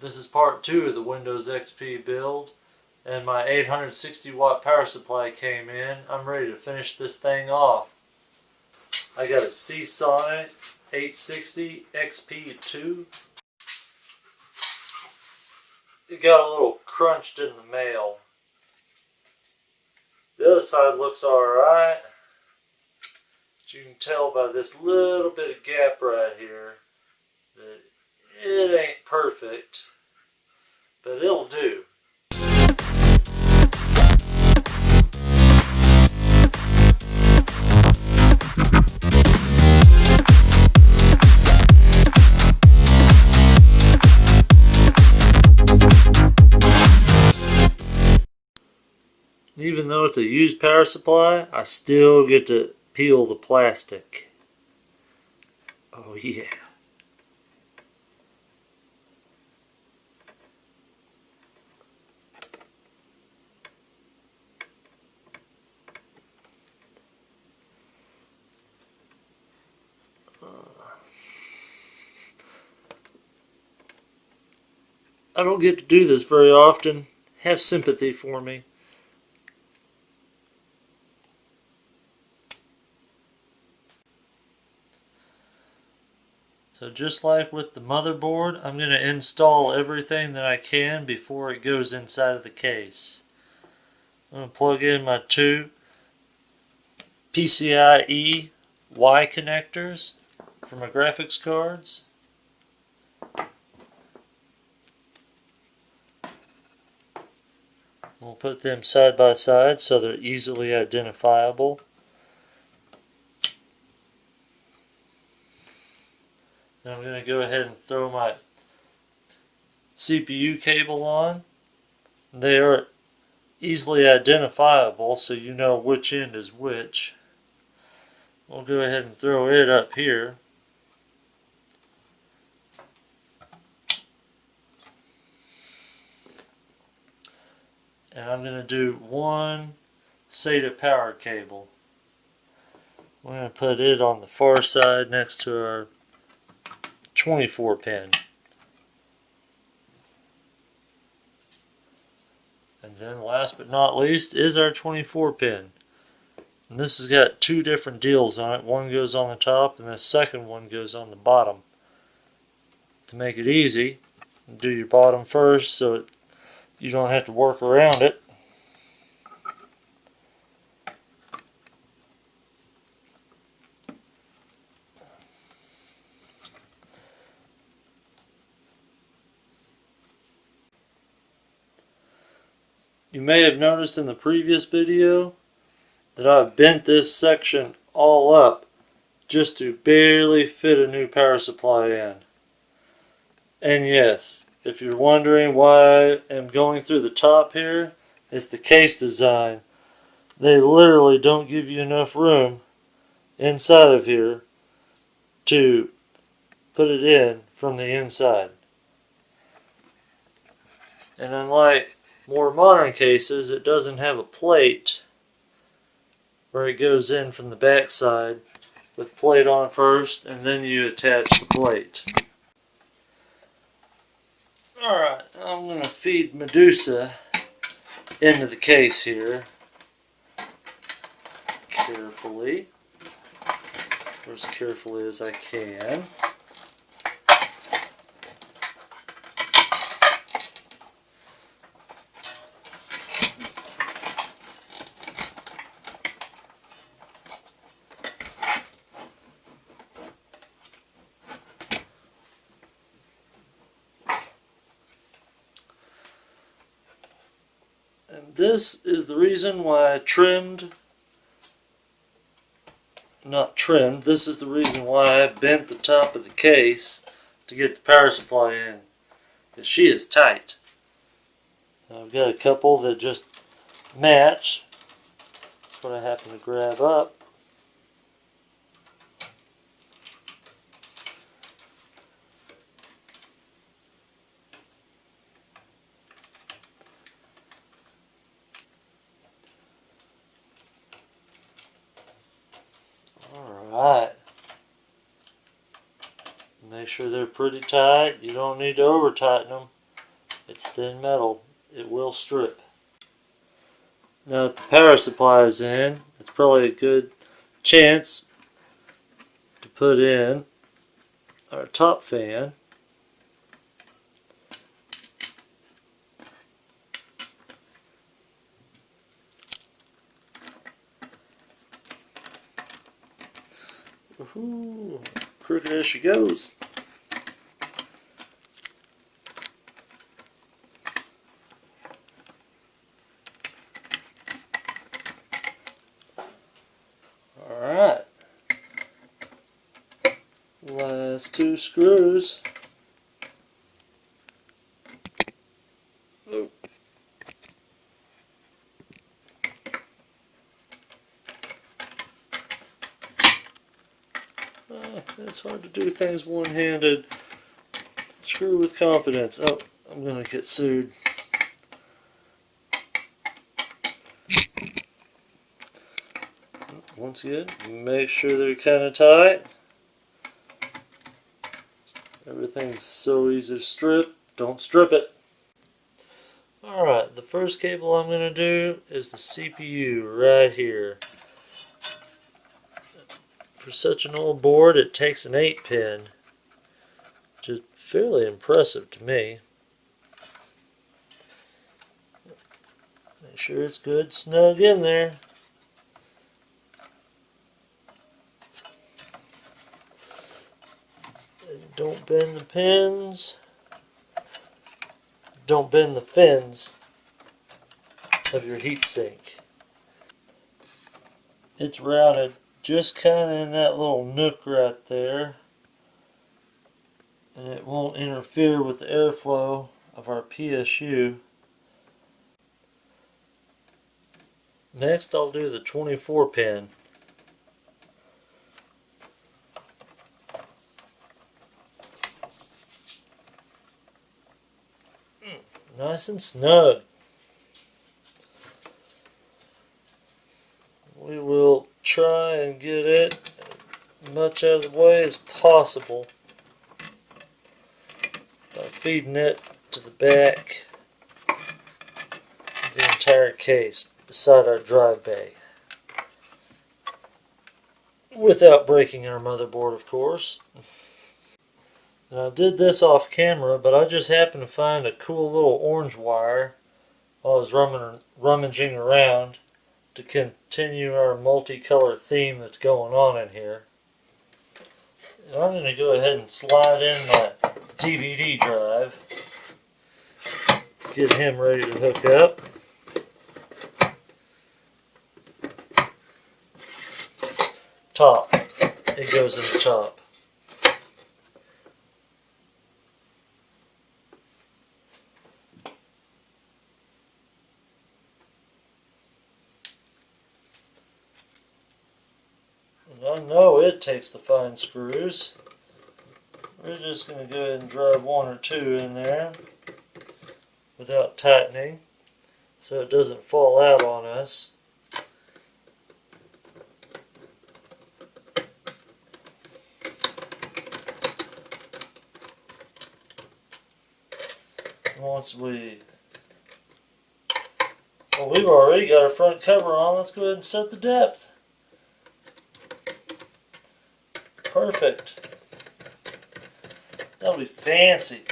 This is part 2 of the Windows XP build, and my 860 watt power supply came in. I'm ready to finish this thing off. I got a Seasonic SS-860XP2. It got a little crunched in the mail. The other side looks alright. You can tell by this little bit of gap right here that it ain't perfect, but it'll do. Even though it's a used power supply, I still get to peel the plastic. Oh yeah. I don't get to do this very often. Have sympathy for me. So just like with the motherboard, I'm going to install everything that I can before it goes inside of the case. I'm going to plug in my two PCIe Y connectors for my graphics cards. We'll put them side by side so they're easily identifiable. Then I'm going to go ahead and throw my CPU cable on. They are easily identifiable, so you know which end is which. We'll go ahead and throw it up here. And I'm going to do one SATA power cable. We're going to put it on the far side next to our 24 pin. And then last but not least is our 24 pin. And this has got two different deals on it. One goes on the top and the second one goes on the bottom. To make it easy, do your bottom first so you don't have to work around it. You may have noticed in the previous video that I've bent this section all up just to barely fit a new power supply in. And yes, if you're wondering why I'm going through the top here, it's the case design. They literally don't give you enough room inside of here to put it in from the inside. And unlike more modern cases, it doesn't have a plate where it goes in from the back side with plate on first and then you attach the plate. Alright, I'm going to feed Medusa into the case here carefully, or as carefully as I can. And this is the reason why I this is the reason why I bent the top of the case to get the power supply in. Because she is tight. I've got a couple that just match. That's what I happen to grab up. Alright. Make sure they're pretty tight. You don't need to over tighten them. It's thin metal. It will strip. Now that the power supply is in, it's probably a good chance to put in our top fan. Woohoo! Crooked as she goes. Alright. Last two screws. Oh. It's hard to do things one-handed. Screw with confidence. Oh, I'm gonna get sued. Once again, make sure they're kind of tight. Everything's so easy to strip. Don't strip it. Alright, the first cable I'm going to do is the CPU right here. For such an old board, it takes an 8-pin, which is fairly impressive to me. Make sure it's good snug in there. And don't bend the pins. Don't bend the fins of your heatsink. It's routed just kind of in that little nook right there, and it won't interfere with the airflow of our PSU. Next, I'll do the 24 pin. Nice and snug. We will try and get it as much out of the way as possible by feeding it to the back of the entire case beside our drive bay, without breaking our motherboard, of course. And I did this off camera, but I just happened to find a cool little orange wire while I was rummaging around to continue our multicolor theme that's going on in here. And I'm going to go ahead and slide in my DVD drive, get him ready to hook up. Top. It goes in the top. And I know it takes the fine screws. We're just going to go ahead and drive one or two in there without tightening so it doesn't fall out on us. Once we've already got our front cover on, let's go ahead and set the depth. Perfect. That'll be fancy.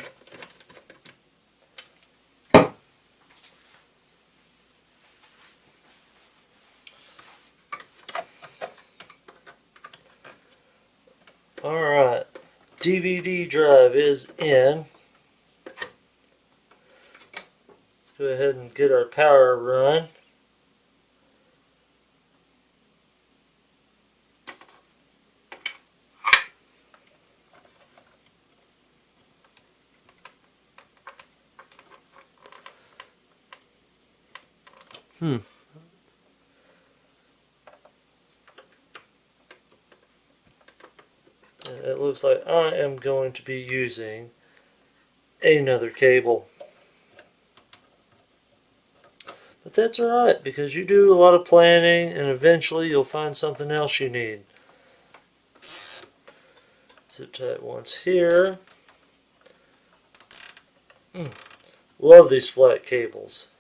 Alright, DVD drive is in. Go ahead and get our power run. It looks like I am going to be using another cable. But that's alright, because you do a lot of planning and eventually you'll find something else you need. Zip tie it once here. Love these flat cables.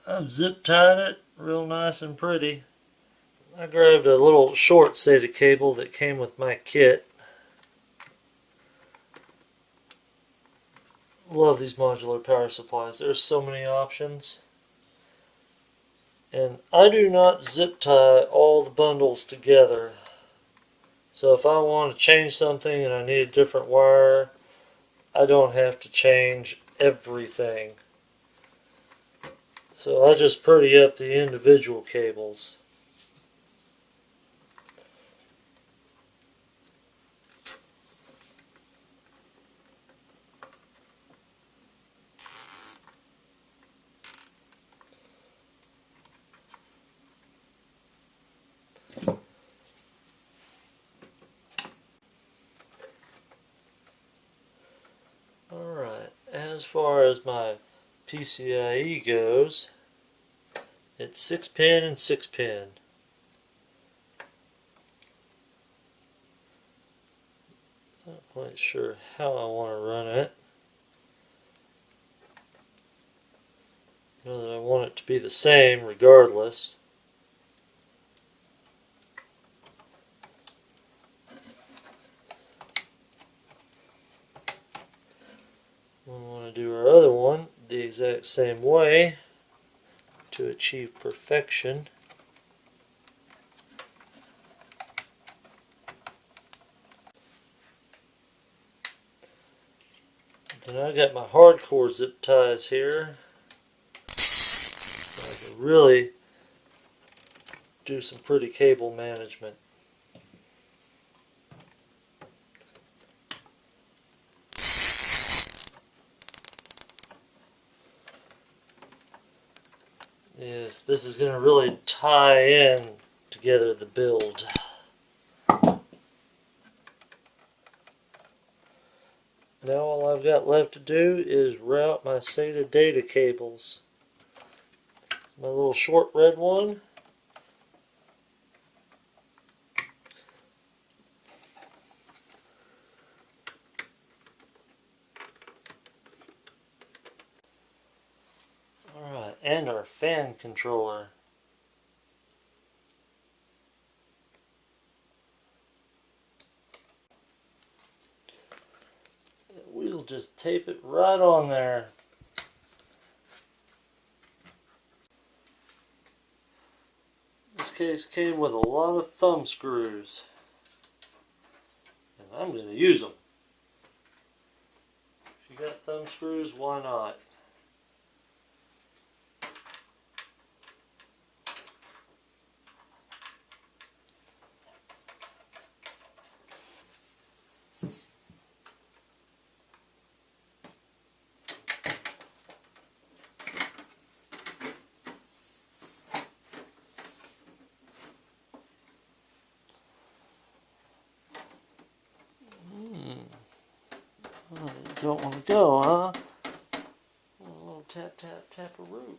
I've zip tied it real nice and pretty. I grabbed a little short SATA cable that came with my kit. Love these modular power supplies. There's so many options. And I do not zip tie all the bundles together. So if I want to change something and I need a different wire, I don't have to change everything. So I just pretty up the individual cables. Alright, as far as my PCIe goes, it's 6 pin and 6 pin. Not quite sure how I want to run it. I know that I want it to be the same regardless. We want to do our other one the exact same way to achieve perfection. Then I got my hardcore zip ties here, so I can really do some pretty cable management. Yes, this is going to really tie in together the build. Now all I've got left to do is route my SATA data cables. My little short red one. Alright, and our fan controller. We'll just tape it right on there. This case came with a lot of thumb screws, and I'm going to use them. If you got thumb screws, why not? Oh, you don't want to go, huh? A little tap, tap, taparoo.